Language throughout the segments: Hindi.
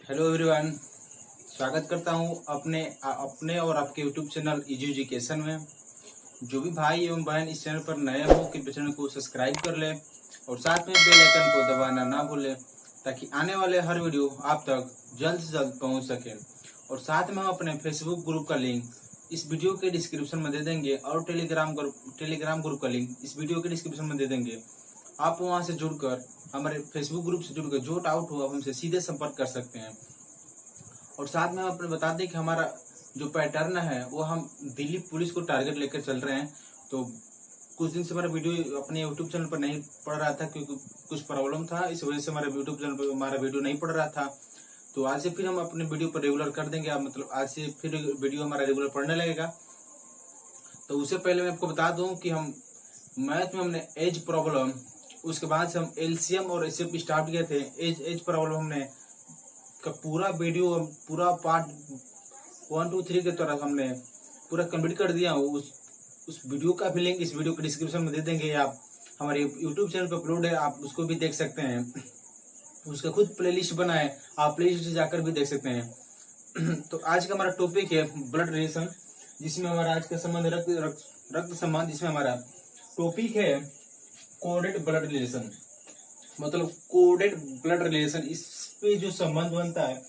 हेलो एवरीवन, स्वागत करता हूं अपने और आपके यूट्यूब चैनल इजी एजुकेशन में। जो भी भाई एवं बहन इस चैनल पर नए हो कि चैनल को सब्सक्राइब कर ले और साथ में बेल आइकन को दबाना ना भूले ताकि आने वाले हर वीडियो आप तक जल्द से जल्द पहुंच सके। और साथ में हम अपने फेसबुक ग्रुप का लिंक इस वीडियो के डिस्क्रिप्शन में दे देंगे और टेलीग्राम ग्रुप का लिंक इस वीडियो के डिस्क्रिप्शन में दे देंगे। आप वहां से जुड़कर हमारे फेसबुक ग्रुप से जुड़कर जो डाउट हो आप हमसे सीधे संपर्क कर सकते हैं। और साथ में हम अपने बता दें कि हमारा जो पैटर्न है वो हम दिल्ली पुलिस को टारगेट लेकर चल रहे हैं। तो कुछ दिन से हमारा वीडियो अपने यूट्यूब चैनल पर नहीं पड़ रहा था क्योंकि कुछ प्रॉब्लम था, इस वजह से हमारे यूट्यूब चैनल पर हमारा वीडियो नहीं पड़ रहा था। तो आज से फिर हम अपने वीडियो पर रेगुलर कर देंगे, मतलब आज से फिर वीडियो हमारा रेगुलर पढ़ने लगेगा। तो उससे पहले मैं आपको बता दूं कि हम मैथ में हमने एज प्रॉब्लम, उसके बाद से हम एलसीएम और एचसीएफ स्टार्ट किए थे। एज प्रॉब्लम हमने का पूरा वीडियो पूरा पार्ट 1, 2, 3 के तरफ हमने पूरा कंप्लीट कर दिया। उस वीडियो का भी लिंक इस वीडियो के डिस्क्रिप्शन में दे देंगे। आप हमारे यूट्यूब चैनल पर अपलोड है, आप उसको भी देख सकते हैं। उसका खुद प्लेलिस्ट बना है, आप प्लेलिस्ट जाकर भी देख सकते हैं। तो आज का हमारा टॉपिक है ब्लड रिलेशन, जिसमें हमारा आज का संबंध रक्त संबंध, जिसमें हमारा टॉपिक है कोडेड ब्लड रिलेशन, मतलब कोडेड ब्लड रिलेशन। इस पे जो संबंध बनता है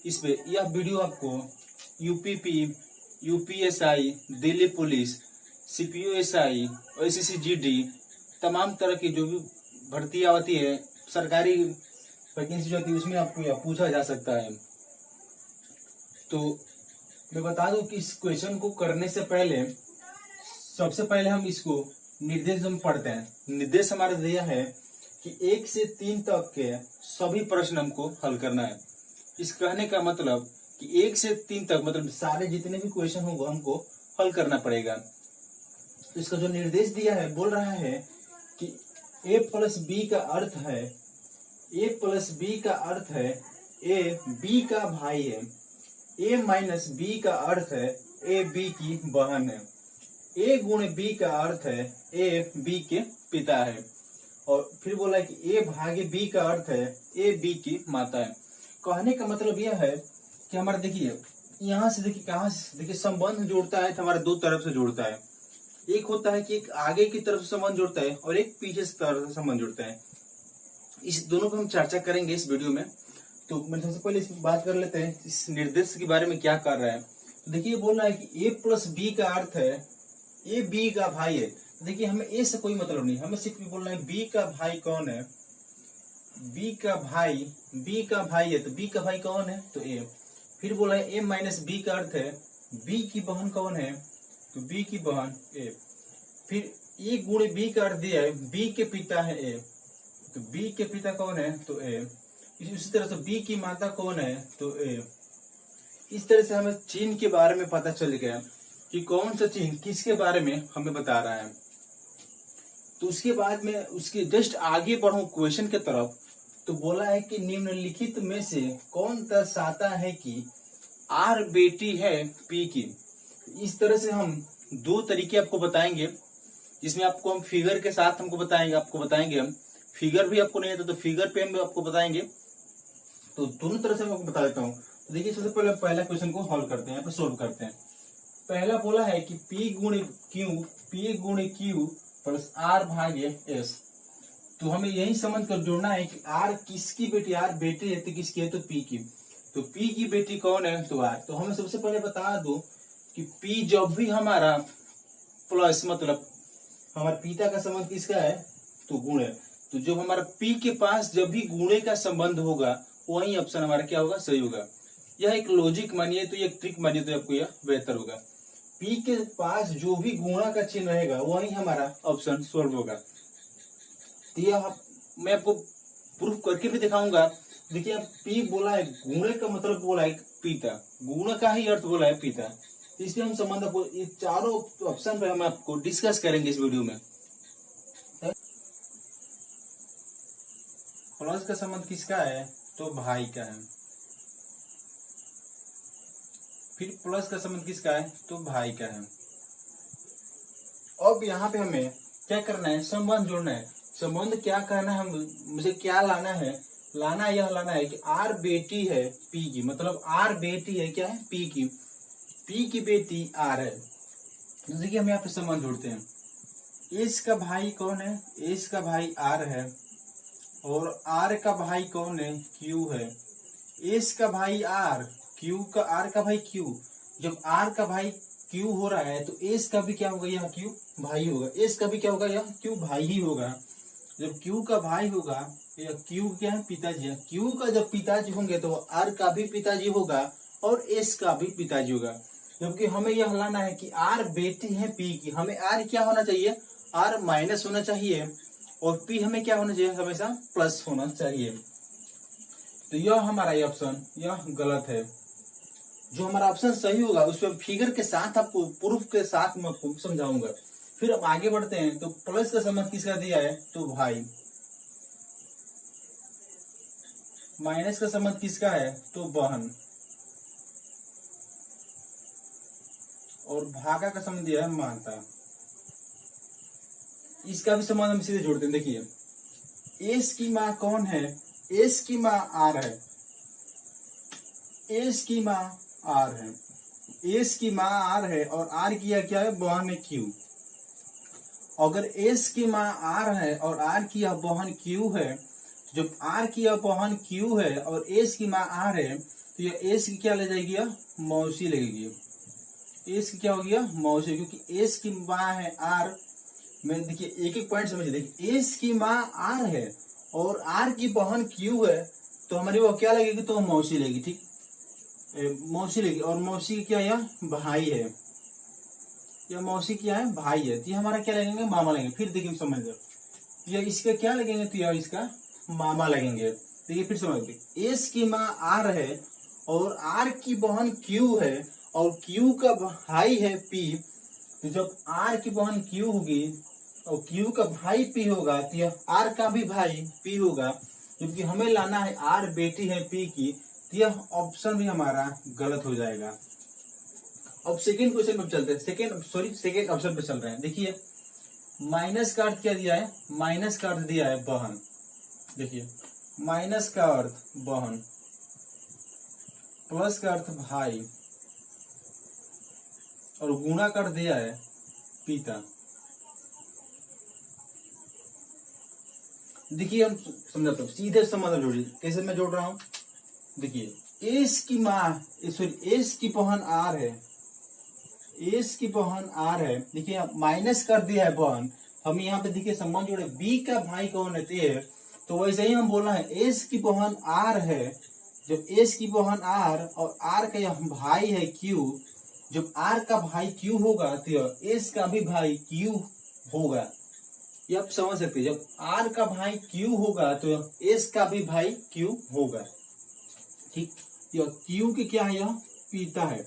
इस पे यह वीडियो आपको UPP, UPSI, Delhi police, CPOSI, SSC GD तमाम तरह की जो भी भर्ती आती है, सरकारी वैकेंसी जो होती है, उसमें आपको यह पूछा जा सकता है। तो मैं बता दूं कि इस क्वेश्चन को करने से पहले सबसे पहले हम इसको निर्देश हम पढ़ते हैं। निर्देश हमारा दिया है कि 1 से 3 तक के सभी प्रश्न हमको हल करना है। इस कहने का मतलब कि 1 से 3 तक मतलब सारे जितने भी क्वेश्चन होंगे हमको हल करना पड़ेगा। तो इसका जो निर्देश दिया है बोल रहा है कि a प्लस बी का अर्थ है, a प्लस बी का अर्थ है a b का भाई है, a माइनस बी का अर्थ है a b की बहन है, a गुणे b का अर्थ है a b के पिता है, और फिर बोला कि a भागे b का अर्थ है a b की माता है। कहने का मतलब यह है कि हमारा देखिए यहाँ से देखिए कहाँ से देखिए संबंध जोड़ता है तो हमारा दो तरफ से जोड़ता है। एक होता है कि एक आगे की तरफ से संबंध जोड़ता है और एक पीछे से तरफ से संबंध जोड़ता है। इस दोनों पर हम चर्चा करेंगे इस वीडियो में। तो मैं सबसे पहले इस बात कर लेते हैं इस निर्देश के बारे में क्या कर रहा है। तो देखिए बोल रहा है कि a प्लस बी का अर्थ है a b का भाई है। देखिए हमें ए से कोई मतलब नहीं, हमें सिर्फ बोलना है बी का भाई कौन है, बी का भाई है, तो बी का भाई कौन है तो ए। फिर बोला है ए माइनस बी का अर्थ है बी की बहन कौन है तो बी की बहन ए। फिर ए गुणे बी का अर्थ दिया है बी के पिता है ए, तो बी के पिता कौन है तो ए। इसी तरह से बी की माता कौन है तो ए। इस तरह से हमें चिन्ह के बारे में पता चल गया कि कौन सा चिन्ह किसके बारे में हमें बता रहा है। तो उसके बाद में उसके जस्ट आगे बढ़ो क्वेश्चन के तरफ। तो बोला है कि निम्नलिखित में से कौन दर्शाता है कि आर बेटी है पी की। इस तरह से हम दो तरीके आपको बताएंगे, जिसमें आपको हम फिगर के साथ हमको बताएंगे हम फिगर भी आपको नहीं आता तो फिगर पे हम आपको बताएंगे। तो दोनों तरह से मैं आपको बता देता हूँ। तो देखिए सबसे पहले पहला क्वेश्चन को हल करते हैं, यहाँ पे सोल्व करते हैं। पहला बोला है कि P गुणे Q प्लस R भागे S। तो हमें यही समझ कर जोड़ना है कि R किसकी बेटी, R बेटी है तो किसकी है तो P की। तो P की बेटी कौन है तो R। तो हमें सबसे पहले बता दो कि P जब भी हमारा प्लस मतलब हमारे पिता का संबंध किसका है तो गुण है। तो जब हमारा P के पास जब भी गुणे का संबंध होगा वही ऑप्शन हमारा क्या होगा सही होगा। यह एक लॉजिक मानिए तो एक ट्रिक मानिए तो आपको यह बेहतर होगा। P के पास जो भी गुणा का चिन्ह रहेगा वही हमारा ऑप्शन सॉल्व होगा। तो यह मैं आपको प्रूफ करके भी दिखाऊंगा। देखिए P बोला है गुणे का मतलब बोला है पिता, गुण का ही अर्थ बोला है पिता। इसलिए हम संबंध आपको ये चारों ऑप्शन पे हम आपको डिस्कस करेंगे इस वीडियो में। प्लस का संबंध किसका है तो भाई का है। फिर प्लस का संबंध किसका है तो भाई का है। अब यहाँ पे हमें क्या करना है संबंध जोड़ना है। संबंध क्या करना है, मुझे क्या लाना है लाना है कि आर बेटी है पी की, मतलब आर बेटी है क्या है पी की बेटी आर है। तो देखिए हम यहाँ पे संबंध जोड़ते हैं, एस का भाई कौन है, एस का भाई आर है और आर का भाई कौन है क्यू है। एस का भाई आर, क्यू का आर का भाई क्यू, जब आर का भाई क्यू हो रहा है तो एस का भी क्या होगा, यह क्यू भाई होगा, एस का भी क्या होगा, यह क्यू भाई ही होगा। जब क्यू का भाई होगा या क्यू क्या है पिताजी है, क्यू का जब पिताजी होंगे तो आर का भी पिताजी होगा और एस का भी पिताजी होगा। जबकि हमें यह लाना है कि आर बेटी है पी की, हमें आर क्या होना चाहिए, आर माइनस होना चाहिए और पी हमें क्या होना चाहिए, हमेशा प्लस होना चाहिए। तो यह हमारा ये ऑप्शन यह गलत है। जो हमारा ऑप्शन सही होगा उसमें फिगर के साथ आपको प्रूफ के साथ मैं आपको समझाऊंगा। फिर अब आगे बढ़ते हैं। तो प्लस का संबंध किसका दिया है, तो भाई। माइनस का संबंध किसका है, तो बहन। और भागा का संबंध दिया है माता। इसका भी संबंध हम सीधे जोड़ते हैं। देखिए एस की माँ कौन है, एस की माँ आर है, एस की माँ आर है, एस की माँ आर है और आर की क्या है, बहन है क्यू। अगर एस की माँ आर है और आर की यह बहन क्यू है, जब आर की यह बहन क्यू है और एस की माँ आर है तो यह एस की क्या ले जाएगी, यह मौसी लगेगी। एस की क्या होगी, मौसी, क्योंकि एस की माँ है आर में। देखिए एक एक पॉइंट समझिए। देखिए एस की माँ आर है और आर की बहन क्यू है तो हमारी वो क्या लगेगी, तो मौसी लगेगी। ठीक, मौसी लगेगी। और मौसी की क्या है, भाई है, या मौसी क्या है, भाई है। तो ये हमारा क्या लगेंगे, मामा लगेंगे। फिर देखिए समझ लो, ये इसका क्या लगेंगे, तो यह इसका मामा लगेंगे। देखिए फिर समझ लो, एस की माँ आर है और आर की बहन क्यू है और क्यू का भाई है पी। तो जब आर की बहन क्यू होगी और क्यू का भाई पी होगा तो यह आर का भी भाई पी होगा। क्योंकि हमें लाना है आर बेटी है पी की, तो यह ऑप्शन भी हमारा गलत हो जाएगा। अब सेकेंड क्वेश्चन पे चलते हैं, सेकेंड ऑप्शन पे चल रहे हैं। देखिए माइनस का अर्थ क्या दिया है, माइनस का अर्थ दिया है बहन। देखिए माइनस का अर्थ बहन, प्लस का अर्थ भाई और गुणा कर दिया है पिता। देखिए हम समझाते हैं, सीधे संबंध जोड़िए। कैसे मैं जोड़ रहा हूं, देखिए एस की माँ, सॉरी एस की बहन आर है, एस की बहन आर है। देखिए माइनस कर दिया है बहन, हम यहाँ पे देखिए संबंध जोड़े, बी का भाई कौन है, है। तो वैसे ही हम बोलना है एस की बहन आर है। जब एस की बहन आर और आर का यह भाई है क्यू, जब आर का भाई क्यू होगा तो एस का भी भाई क्यू होगा। ये आप समझ सकते हैं, जब आर का भाई क्यू होगा तो एस का भी भाई क्यू होगा। ठीक, यह क्यू की क्या है, यह पिता है।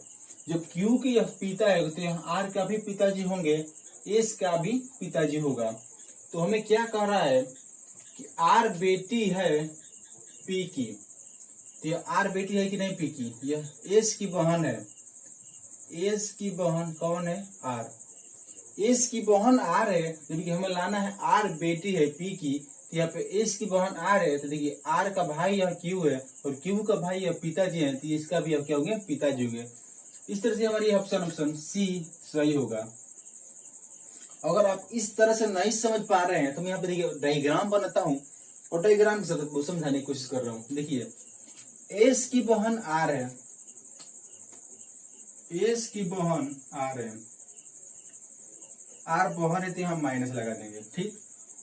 जब क्यू की यह पिता है तो यह आर का भी पिताजी होंगे, एस का भी पिताजी होगा। तो हमें क्या कह रहा है कि आर बेटी है पी की। तो यह आर बेटी है कि नहीं पी की, यह एस की बहन है। एस की बहन कौन है, आर। एस की बहन आर है, जबकि हमें लाना है आर बेटी है पी की। तो यहाँ पे एस की बहन आर है, तो देखिए आर का भाई यह क्यू है और क्यू का भाई यह पिताजी है, तो इसका भी अब क्या होंगे, पिताजी होंगे। इस तरह से हमारी ऑप्शन सी सही होगा। अगर आप इस तरह से नहीं समझ पा रहे हैं तो मैं यहाँ पे देखिए डायग्राम बनाता हूँ और डायग्राम के साथ समझाने की कोशिश कर रहा हूँ। देखिए एस की बहन आर है, एस की बहन आर है, आर बहन है तो हम माइनस लगा देंगे। ठीक,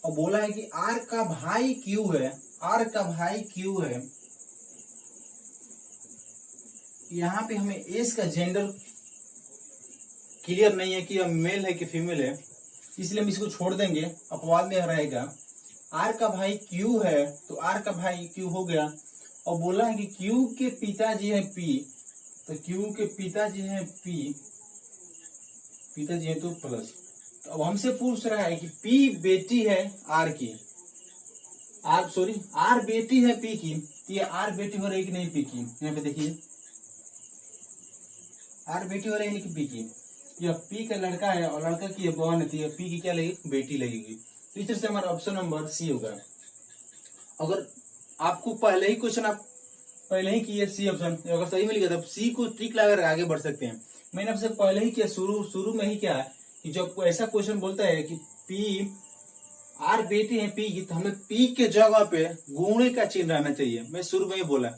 और बोला है कि आर का भाई क्यू है, आर का भाई क्यू है। यहाँ पे हमें एस का जेंडर क्लियर नहीं है कि यह मेल है कि फीमेल है, इसलिए हम इसको छोड़ देंगे, अपवाद में रहेगा। आर का भाई क्यू है तो आर का भाई क्यू हो गया। और बोला है कि क्यू के पिताजी है पी, तो क्यू के पिताजी है पी, पिताजी है तो प्लस। तो अब हमसे पूछ रहा है कि पी बेटी है आर की, आर बेटी है पी की। तो ये आर बेटी हो रही कि नहीं पी की, यहाँ पे देखिए आर बेटी हो रही है कि पी की। यह पी का लड़का है और लड़का की बहन है, तो यह पी की क्या लगेगी, बेटी लगेगी। तो इस तरह से हमारा ऑप्शन नंबर सी होगा। अगर आपको पहले ही क्वेश्चन आप पहले ही किए सी ऑप्शन, अगर सही में लिखा तो सी को ट्रिक लगाकर आगे बढ़ सकते हैं। मैंने आपसे पहले ही किया, शुरू में ही क्या है कि जब ऐसा क्वेश्चन बोलता है कि पी आर बेटी है पी की, तो हमें पी के जगह पे गुणे का चिन्ह रहना चाहिए। मैं शुरू में ही बोला,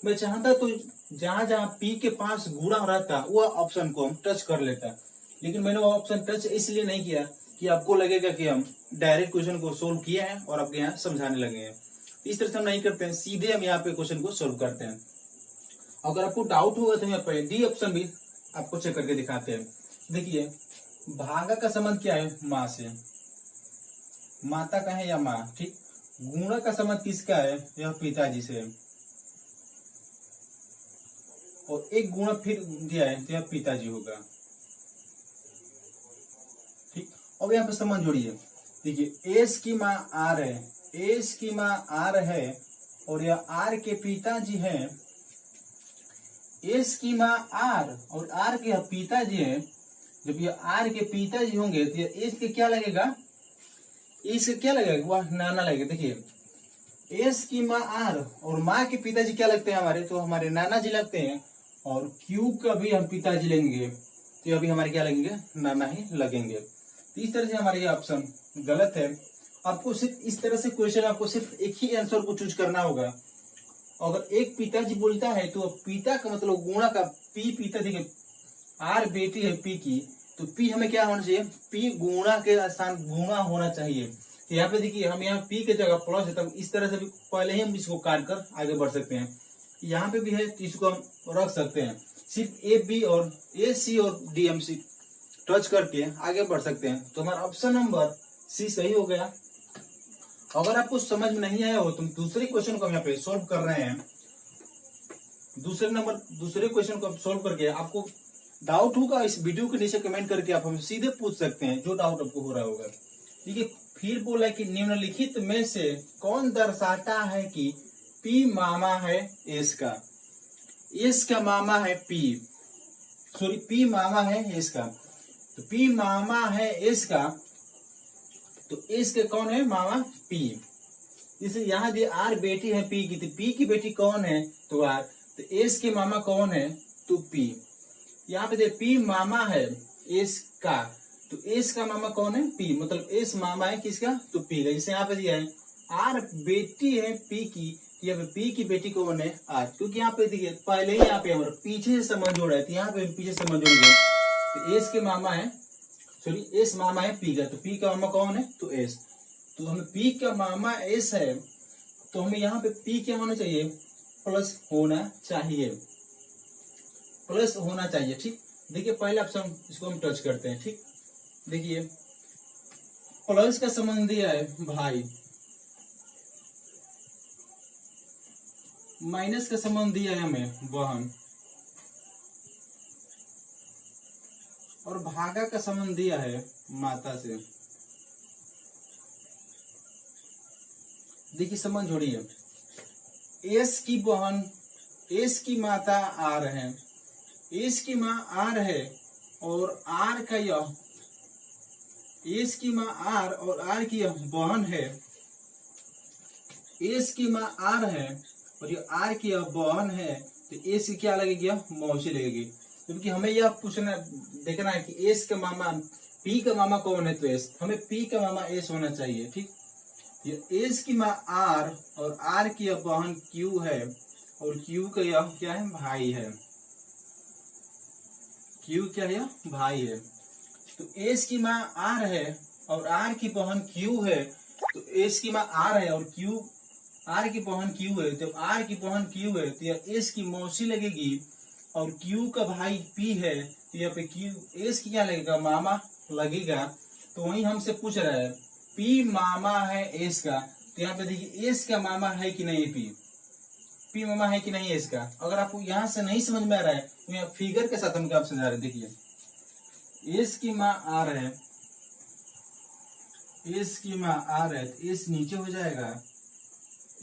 मैं चाहता तो जहां जहां पी के पास गुणा रहता वो ऑप्शन को हम टच कर लेता, लेकिन मैंने वो ऑप्शन टच इसलिए नहीं किया कि आपको लगेगा कि हम डायरेक्ट क्वेश्चन को सोल्व किए हैं और आपके यहाँ समझाने लगे हैं। इस तरह से हम नहीं करते हैं, सीधे हम यहाँ पे क्वेश्चन को सोल्व करते हैं। अगर आपको डाउट होगा तो यहाँ पे डी ऑप्शन भी आपको चेक करके दिखाते हैं। देखिए भागा का संबंध क्या है, माँ से, माता का है या माँ, ठीक। गुणा का संबंध किसका है, यह पिताजी से, और एक गुणा फिर दिया है तो यह पिताजी होगा, ठीक। अब यहाँ पे संबंध जोड़िए, देखिए एस की माँ आर है, एस की माँ आर है और यह आर के पिताजी हैं। एस की माँ आर और आर के पिताजी हैं, जब ये आर के पिताजी होंगे तो ये एस के क्या लगेगा, इसके क्या लगेगा, वह नाना लगेगा। देखिए एस की माँ आर और माँ के पिताजी क्या लगते हैं हमारे, तो हमारे नाना जी लगते हैं, और क्यू का भी हम पिताजी लेंगे तो अभी हमारे क्या लगेंगे, नाना ही लगेंगे। तो इस तरह से हमारे ये ऑप्शन गलत है। आपको सिर्फ इस तरह से क्वेश्चन, आपको सिर्फ एक ही आंसर को चूज करना होगा। अगर एक पिताजी बोलता है तो पिता का मतलब गुणा का पी पिता, देखिए आर बेटी है पी की, तो पी हमें क्या होना चाहिए, पी गुणा के स्थान गुणा होना चाहिए। तो यहाँ पे देखिए हम यहाँ पी के जगह प्लस है, तब इस तरह से भी पहले ही हम इसको काट कर आगे बढ़ सकते हैं। यहाँ पे भी है तो इसको हम रख सकते हैं, सिर्फ ए बी और ए सी और डी एम सी टच करके आगे बढ़ सकते हैं। तो हमारा ऑप्शन नंबर सी सही हो गया। अगर आपको समझ में नहीं आया हो तो दूसरे क्वेश्चन को हम यहाँ पे सोल्व कर रहे हैं। दूसरे क्वेश्चन को सोल्व करके आपको डाउट होगा इस वीडियो के नीचे कमेंट करके आप हमसे सीधे पूछ सकते हैं, जो डाउट आपको हो रहा होगा। देखिए फिर बोला कि निम्नलिखित में से कौन दर्शाता है कि पी मामा है एस का, एस का मामा है पी, सॉरी पी मामा है एस का, तो पी मामा है एस का, तो एस के कौन है मामा, पी। जैसे यहाँ दिए आर बेटी है पी की, तो पी की बेटी कौन है, तो आर, तो एस के मामा कौन है, तो पी। यहाँ पे दे पी मामा है एस का, तो एस का मामा कौन है, पी, मतलब एस मामा है किसका, तो पी का। जैसे यहाँ पे दिया है आर बेटी है पी की, यहाँ पे पी की बेटी कौन है, आर, क्योंकि यहाँ पे देखिए पहले ही यहाँ पे हमारे पीछे से संबंध जोड़ा है, तो यहाँ पे पीछे संबंध जोड़ गए, तो एस के मामा है, सॉरी एस मामा है पी का, तो पी का मामा कौन है, तो एस। तो हमें पी का मामा एस है, तो हमें यहाँ पे पी क्या होना चाहिए, प्लस होना चाहिए, प्लस होना चाहिए, ठीक। देखिए पहले ऑप्शन इसको हम टच करते हैं, ठीक। देखिए प्लस का संबंध दिया है भाई, माइनस का संबंध दिया है हमें बहन, और भागा का संबंध दिया है माता से। देखिए संबंध जोड़िए, एस की बहन, एस की माता आर है, एस की माँ आर है और आर का यह, एस की माँ आर और आर की यह बहन है, एस की माँ आर है और ये आर की यह बहन है, तो एस की क्या लगेगी, मौसी लगेगी। क्योंकि हमें यह पूछना देखना है कि एस का मामा, पी का मामा कौन है, तो एस, हमें पी का मामा एस होना चाहिए, ठीक। ये एस की माँ आर और आर की यह बहन क्यू है, और क्यू का यह क्या है, भाई है, क्यू क्या है, भाई है। तो एस की माँ आर है और आर की बहन क्यू है, तो एस की माँ आर है और क्यू, आर की बहन क्यू है, जब आर की बहन क्यू है तो यह एस की मौसी लगेगी, और क्यू का भाई पी है, तो यहाँ पे क्यू, एस की क्या लगेगा, मामा लगेगा। तो वही हमसे पूछ रहा है पी मामा है एस का, तो यहाँ पे देखिए एस का मामा है कि नहीं, पी मामा है कि नहीं एस का। अगर आपको यहाँ से नहीं समझ में आ रहा है तो यहाँ फिगर के साथ हम क्या समझा रहे हैं, देखिए एस की माँ आर है, एस की माँ आर है, तो एस नीचे हो जाएगा,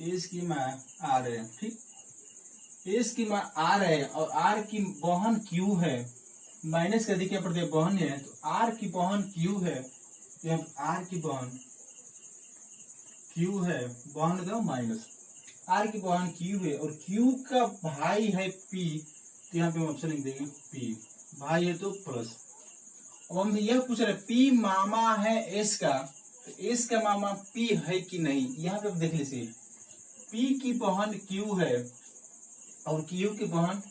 एस की माँ आर है, ठीक। एस की माँ आर है और आर की बहन क्यू है, माइनस कर देखिए पड़ते बहन है, तो आर की बहन क्यू है, आर की बहन क्यू है, बहन दो माइनस, आर की बहन क्यू है और क्यू का भाई है पी, तो यहाँ पे हम ऑप्शन लिख देंगे पी, भाई है तो प्लस। अब हम यह पूछ रहे पी मामा है एस का, तो एस का मामा पी है कि नहीं, यहाँ पे देख लीजिए पी की बहन क्यू है और क्यू की बहन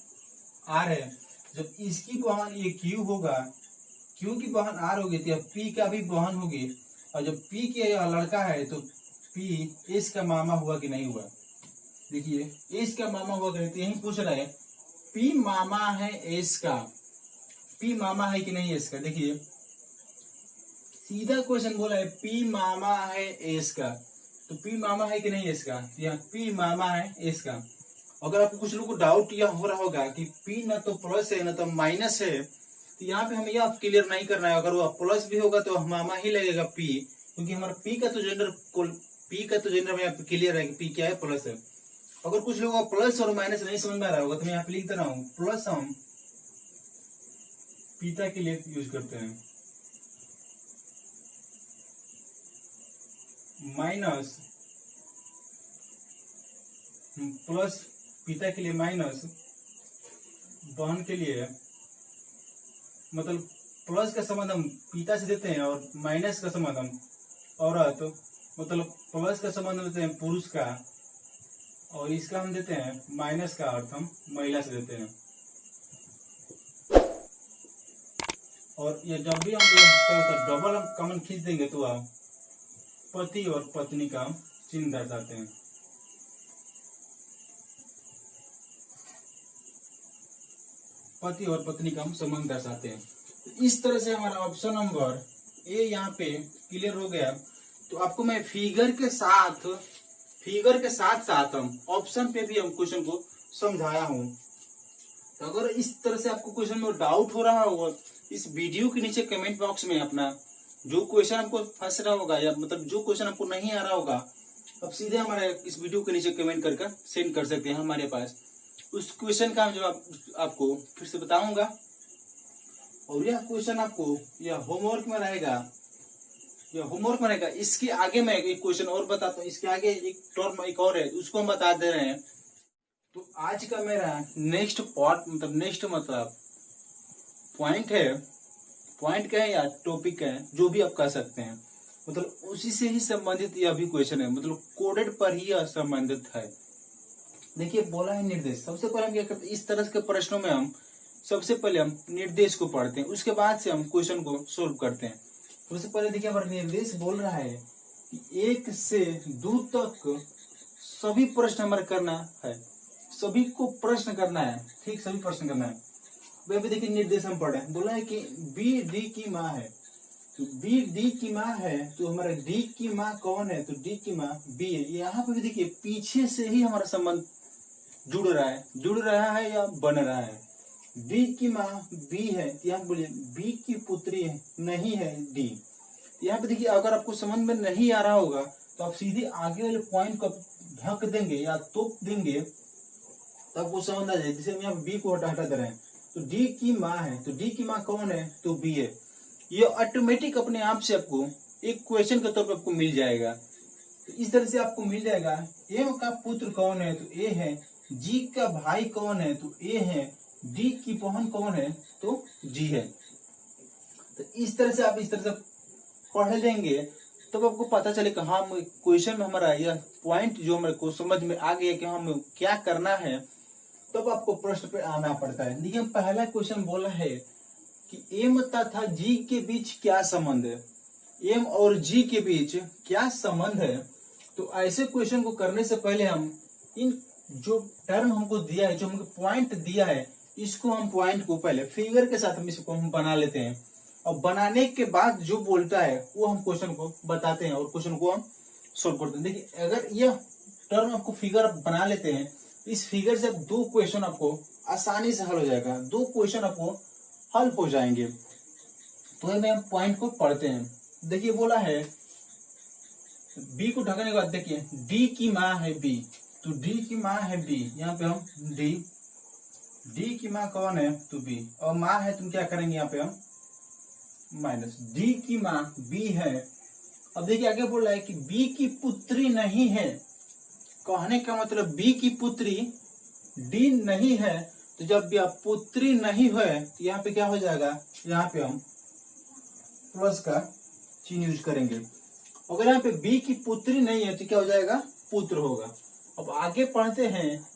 आर है। जब इसकी बहन ये क्यू होगा, क्यू की बहन आर होगी, तो पी का भी बहन होगी, और जब पी के लड़का है तो पी एस का मामा हुआ कि नहीं हुआ। देखिए एस का मामा हुआ कि नहीं, तो यही पूछ रहा है पी मामा है एस का, पी मामा है कि नहीं एस का। देखिए सीधा क्वेश्चन बोला है पी मामा है एस का, तो पी मामा है कि नहीं एस का, यहाँ पी मामा है एस का। अगर आपको कुछ लोगों को डाउट यह हो रहा होगा कि पी न तो प्लस है न तो माइनस है, तो यहाँ पे हमें यह क्लियर नहीं करना है। अगर वो प्लस भी होगा तो मामा ही लगेगा पी, क्योंकि हमारा पी का तो जेंडर में यहाँ क्लियर है कि पी क्या है, प्लस है। अगर कुछ लोगों को प्लस और माइनस नहीं समझ में आ रहा होगा तो मैं यहाँ पे लिख दे रहा हूँ प्लस हम पिता के लिए यूज करते हैं, माइनस प्लस पिता के लिए माइनस बहन के लिए, मतलब प्लस का संबंध हम पिता से देते हैं और माइनस का संबंध हम औरत, मतलब प्लस का संबंध देते हैं पुरुष का और इसका हम देते हैं माइनस का अर्थ हम महिला से देते हैं। और ये जब भी हम डबल हम कॉमन खींच देंगे तो हम पति और पत्नी का चिन्ह दर्शाते हैं। पति और पत्नी का हम संबंध दर्शाते हैं। तो इस तरह से हमारा ऑप्शन नंबर ए यहाँ पे क्लियर हो गया। तो आपको मैं फिगर के साथ साथ हम ऑप्शन पे भी हम क्वेश्चन को समझाया हूँ। तो अगर इस तरह से आपको क्वेश्चन में डाउट हो रहा होगा, इस वीडियो के नीचे कमेंट बॉक्स में अपना जो क्वेश्चन आपको फंस रहा होगा या मतलब जो क्वेश्चन आपको नहीं आ रहा होगा, आप सीधे हमारे इस वीडियो के नीचे कमेंट करके सेंड कर सकते हैं हमारे पास। उस क्वेश्चन का जवाब आपको फिर से बताऊंगा। और यह क्वेश्चन आपको यह होमवर्क में रहेगा, इसके आगे मैं एक क्वेश्चन और बताता हूँ, इसके आगे एक टर्म एक और है उसको हम बता दे रहे हैं। तो आज का मेरा नेक्स्ट पॉइंट क्या है या टॉपिक है, जो भी आप कह सकते हैं, मतलब उसी से ही संबंधित यह भी क्वेश्चन है, मतलब कोडेड पर ही यह संबंधित है। देखिए बोला है निर्देश। सबसे पहले हम क्या करते हैं, इस तरह के प्रश्नों में हम सबसे पहले हम निर्देश को पढ़ते हैं, उसके बाद से हम क्वेश्चन को सोल्व करते हैं। सबसे पहले देखिए हमारा निर्देश बोल रहा है कि 1 से 2 तक सभी प्रश्न हमारा करना है, सभी को प्रश्न करना है, ठीक, सभी प्रश्न करना है। वह भी देखिए निर्देश हम पढ़े, बोला है कि बी डी की माँ है, तो बी डी की माँ है, तो हमारा डी की माँ कौन है, तो डी की माँ बी है। यहाँ पे भी देखिए पीछे से ही हमारा संबंध जुड़ रहा है या बन रहा है। डी की माँ बी है, यहाँ बोलिए बी की पुत्री नहीं है डी। यहाँ पे देखिए अगर आपको समझ में नहीं आ रहा होगा तो आप सीधे आगे वाले पॉइंट को ढक देंगे या तोप देंगे, तब आपको समझ आ जाए। जैसे हम यहाँ बी को हटा दे रहे हैं, तो डी की माँ है, तो डी की माँ कौन है, तो बी है। ये ऑटोमेटिक अपने आप से आपको एक क्वेश्चन के तौर पर आपको मिल जाएगा। तो इस तरह से आपको मिल जाएगा एम का पुत्र कौन है, तो ए है। जी का भाई कौन है, तो ए है। डी की बहन कौन है, तो जी है। तो इस तरह से आप इस तरह से पढ़ लेंगे तब आपको पता चले कि हाँ क्वेश्चन में हमारा यह पॉइंट जो हमारे को समझ में आ गया कि हमें क्या करना है, तब आपको प्रश्न पे आना पड़ता है। देखिए पहला क्वेश्चन बोला है कि एम तथा जी के बीच क्या संबंध है, एम और जी के बीच क्या संबंध है। तो ऐसे क्वेश्चन को करने से पहले हम इन जो टर्म हमको दिया है, जो हमको पॉइंट दिया है, इसको हम पॉइंट को पहले फिगर के साथ हम इसको हम बना लेते हैं, और बनाने के बाद जो बोलता है वो हम क्वेश्चन को बताते हैं और क्वेश्चन को हम सोल्व करते हैं। देखिए अगर यह टर्म आपको फिगर आप बना लेते हैं, इस फिगर से 2 क्वेश्चन आपको आसानी से हल हो जाएगा, 2 क्वेश्चन आपको हल हो जाएंगे। तो हम पॉइंट को पढ़ते हैं। देखिए बोला है बी को ढकने के बाद देखिए डी की माँ है बी, तो डी की माँ है बी, यहाँ पे हम डी की माँ कौन है, तो बी, और माँ है तुम क्या करेंगे यहाँ पे हम माइनस। डी की माँ बी है। अब देखिए आगे बोल रहा है कि बी की पुत्री नहीं है, कहने का मतलब बी की पुत्री डी नहीं है, तो जब यह पुत्री नहीं है तो यहाँ पे क्या हो जाएगा, यहाँ पे हम प्लस का चिन्ह यूज करेंगे। अगर यहाँ पे बी की पुत्री नहीं है तो क्या हो जाएगा, पुत्र होगा। अब आगे पढ़ते हैं,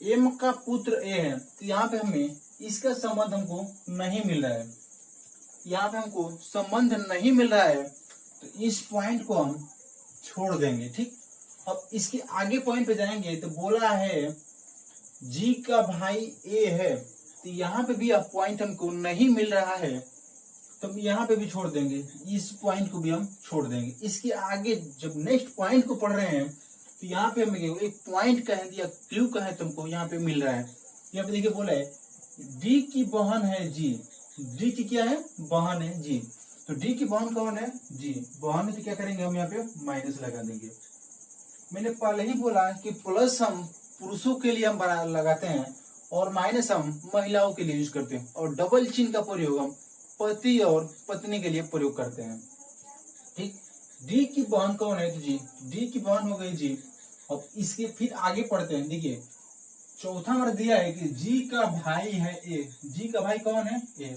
एम का पुत्र ए है, तो यहाँ पे हमें इसका संबंध हमको नहीं मिल रहा है, यहाँ पे हमको संबंध नहीं मिल रहा है, तो इस पॉइंट को हम छोड़ देंगे। ठीक, अब इसके आगे पॉइंट पे जाएंगे तो बोला है जी का भाई ए है, तो यहाँ पे भी अब पॉइंट हमको नहीं मिल रहा है, तो यहाँ पे भी छोड़ देंगे, इस पॉइंट को भी हम छोड़ देंगे। इसके आगे जब नेक्स्ट पॉइंट को पढ़ रहे हैं तो यहाँ पे हमें एक पॉइंट कह दिया, क्लू का है तुमको यहाँ पे मिल रहा है। यहाँ पे देखिए बोला है डी की बहन है जी, डी की क्या है, बहन है जी, तो डी की बहन कौन है, जी, बहन है, तो क्या करेंगे हम यहाँ पे माइनस लगा देंगे। मैंने पहले ही बोला कि प्लस हम पुरुषों के लिए हम लगाते हैं और माइनस हम महिलाओं के लिए यूज करते हैं, और डबल चिन्ह का प्रयोग हम पति और पत्नी के लिए प्रयोग करते हैं। ठीक, डी की बहन कौन है, तो जी, डी की बहन हो गई जी। अब इसके फिर आगे पढ़ते हैं, देखिए चौथा हमारा दिया है कि जी का भाई है ए, जी का भाई कौन है, ए,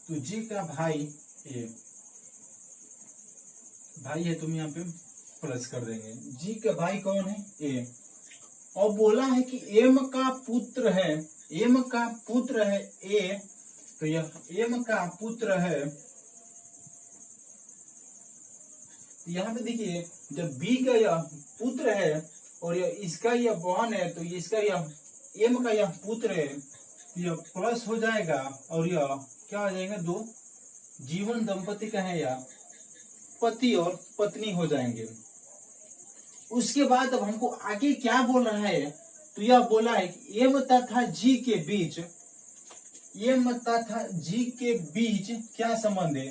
तो जी का भाई ए, भाई है, तुम यहाँ पे प्लस कर देंगे, जी का भाई कौन है, ए। और बोला है कि एम का पुत्र है, एम का पुत्र है ए, तो यह एम का पुत्र है, यहाँ पे देखिए जब बी का यह पुत्र है और यह इसका यह बहन है, तो इसका यह एम का यह पुत्र है, तो यह प्लस हो जाएगा और यह क्या हो जाएगा, दो जीवन दंपति का है, या पति और पत्नी हो जाएंगे। उसके बाद अब हमको आगे क्या बोल रहा है, तो यह बोला है कि एम तथा जी के बीच, एम तथा जी के बीच क्या संबंध है,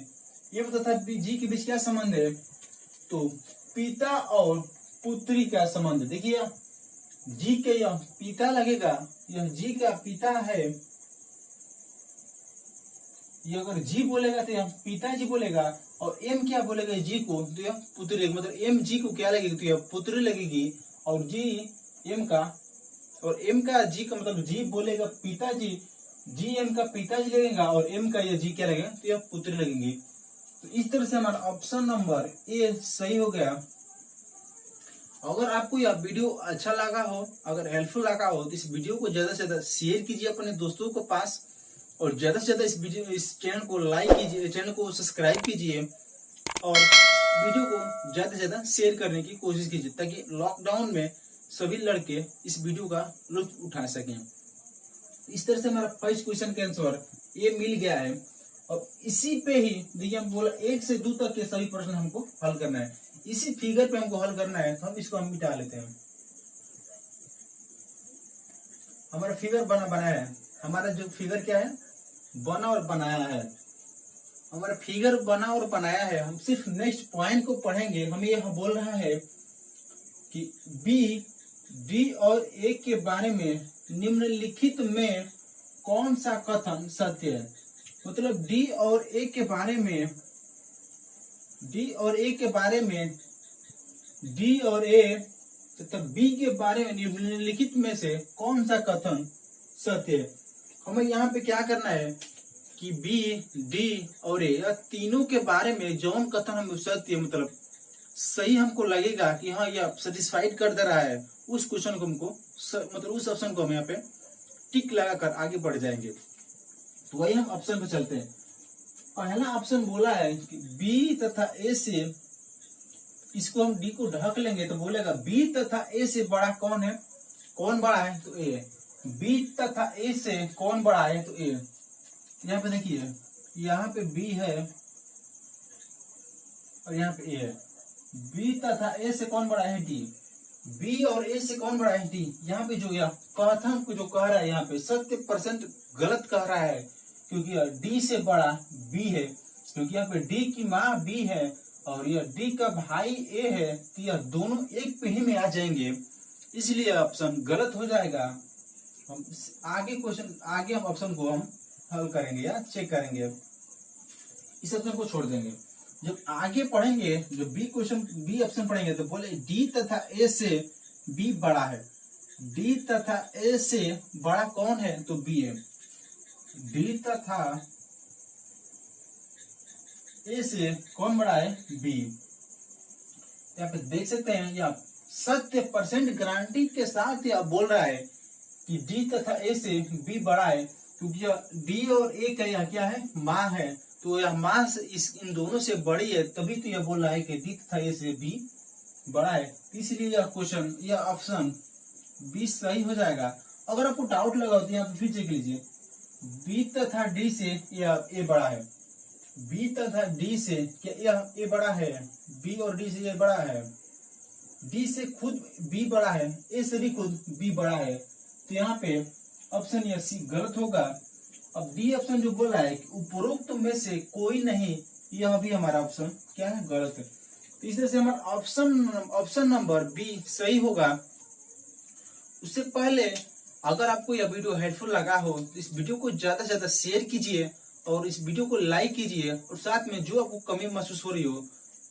एम तथा जी के बीच क्या संबंध है, तो पिता और पुत्री का संबंध। देखिए जी के यह पिता लगेगा, यह जी का पिता है, ये अगर जी बोलेगा तो यह पिताजी बोलेगा, और एम क्या बोलेगा जी को, तो यह पुत्री लगेगी, मतलब एम जी को क्या लगेगी, तो यह पुत्री लगेगी, और जी एम का, और एम का जी का मतलब जी बोलेगा पिताजी, जी एम का पिताजी लगेगा, और एम का यह जी क्या लगेगा, तो यह पुत्री लगेंगी। तो इस तरह से हमारा ऑप्शन नंबर ए सही हो गया। अगर आपको यह वीडियो अच्छा लगा हो, अगर हेल्पफुल लगा हो, तो इस वीडियो को ज्यादा से ज्यादा शेयर कीजिए अपने दोस्तों के पास, और ज्यादा से ज्यादा इस चैनल को लाइक कीजिए, चैनल को सब्सक्राइब कीजिए, और वीडियो को ज्यादा से ज्यादा शेयर करने की कोशिश कीजिए, ताकि लॉकडाउन में सभी लड़के इस वीडियो का लुत्फ उठा सकें। इस तरह से हमारा फर्स्ट क्वेश्चन का आंसर ये मिल गया है। अब इसी पे ही देखिए हम बोला 1 से 2 तक के सभी प्रश्न हमको हल करना है, इसी फिगर पे हमको हल करना है, तो हम इसको हम मिटा लेते हैं। हमारा फिगर बनाया है, हमारा जो फिगर क्या है, बना और बनाया है, हमारा फिगर बना और बनाया है। हम सिर्फ नेक्स्ट पॉइंट को पढ़ेंगे। हमें यह बोल रहा है कि बी डी और ए के बारे में निम्नलिखित में कौन सा कथन सत्य है, मतलब डी और ए के बारे में, डी और ए के बारे में, डी और ए तथा बी के बारे में निम्नलिखित में से कौन सा कथन सत्य है। हमें यहाँ पे क्या करना है कि बी डी और ए तीनों के बारे में जौन कथन हमें सत्य मतलब सही हमको लगेगा कि हाँ यह सेटिस्फाइड कर दे रहा है, उस क्वेश्चन को हमको मतलब उस ऑप्शन को हम यहाँ पे टिक लगाकर आगे बढ़ जाएंगे। तो वही हम ऑप्शन पे चलते हैं। पहला ऑप्शन बोला है कि बी तथा ए से, इसको हम डी को ढक लेंगे तो बोलेगा बी तथा ए से बड़ा कौन है, कौन बड़ा है, तो ए। बी तथा ए से कौन बड़ा है, तो ए। यहाँ पे देखिए यहाँ पे बी है और यहाँ पे ए है। बी तथा ए से कौन बड़ा है, डी। बी और ए से कौन बड़ा है, डी। यहाँ पे जो यह कथन को जो कह रहा है यहाँ पे 70% गलत कह रहा है, क्योंकि डी से बड़ा बी है, क्योंकि यहाँ पे डी की माँ बी है और यह डी का भाई ए है, तो यह दोनों एक पीढ़ी में आ जाएंगे, इसलिए ऑप्शन गलत हो जाएगा। हम आगे क्वेश्चन आगे हम ऑप्शन को हम हल करेंगे या चेक करेंगे, इस ऑप्शन को छोड़ देंगे। जब आगे पढ़ेंगे जो बी क्वेश्चन बी ऑप्शन पढ़ेंगे तो बोले डी तथा ए से बी बड़ा है। डी तथा ए से बड़ा कौन है? तो बी है। डी तथा ए से कौन बड़ा है? बी। यहाँ पे देख सकते हैं, यह 100% गारंटी के साथ यह बोल रहा है कि डी तथा ए से बी बड़ा है, क्योंकि यह डी और ए का यह क्या है? माँ है। तो यह माँ इन दोनों से बड़ी है, तभी तो यह बोल रहा है कि डी तथा ए से बी बड़ा है। इसलिए यह क्वेश्चन, यह ऑप्शन बी सही हो जाएगा। अगर आपको डाउट लगा हो तो यहाँ पे फिर चेक लीजिए, बी तथा डी से यह ए बड़ा है। बी तथा डी से क्या यह ए बड़ा है? बी और डी से ये बड़ा है। डी से खुद बी बड़ा है, ए से भी खुद बी बड़ा है। तो यहाँ पे ऑप्शन यह सी गलत होगा। अब डी ऑप्शन जो बोल रहा है कि उपरोक्त में से कोई नहीं, यह भी हमारा ऑप्शन क्या है? गलत है। तो इस तरह से हमारा ऑप्शन नंबर बी सही होगा। उससे पहले अगर आपको यह वीडियो हेल्पफुल लगा हो तो इस वीडियो को ज्यादा से ज्यादा शेयर कीजिए और इस वीडियो को लाइक कीजिए, और साथ में जो आपको कमी महसूस हो रही हो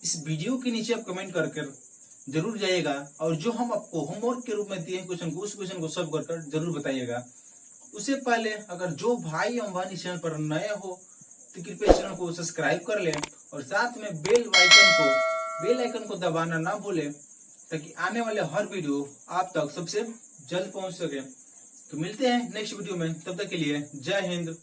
इस वीडियो के नीचे आप कमेंट कर जरूर जाइएगा, और जो हम आपको होमवर्क के रूप में दिए क्वेश्चन को, उस क्वेश्चन को सॉल्व कर जरूर बताइएगा। उससे पहले अगर जो भाई एवं बहन इस चैनल पर नए हो तो कृपया चैनल को सब्सक्राइब कर ले, और साथ में बेल आइकन को दबाना ना भूले, ताकि आने वाले हर वीडियो आप तक सबसे जल्द पहुंच सके। तो मिलते हैं नेक्स्ट वीडियो में, तब तक के लिए जय हिंद।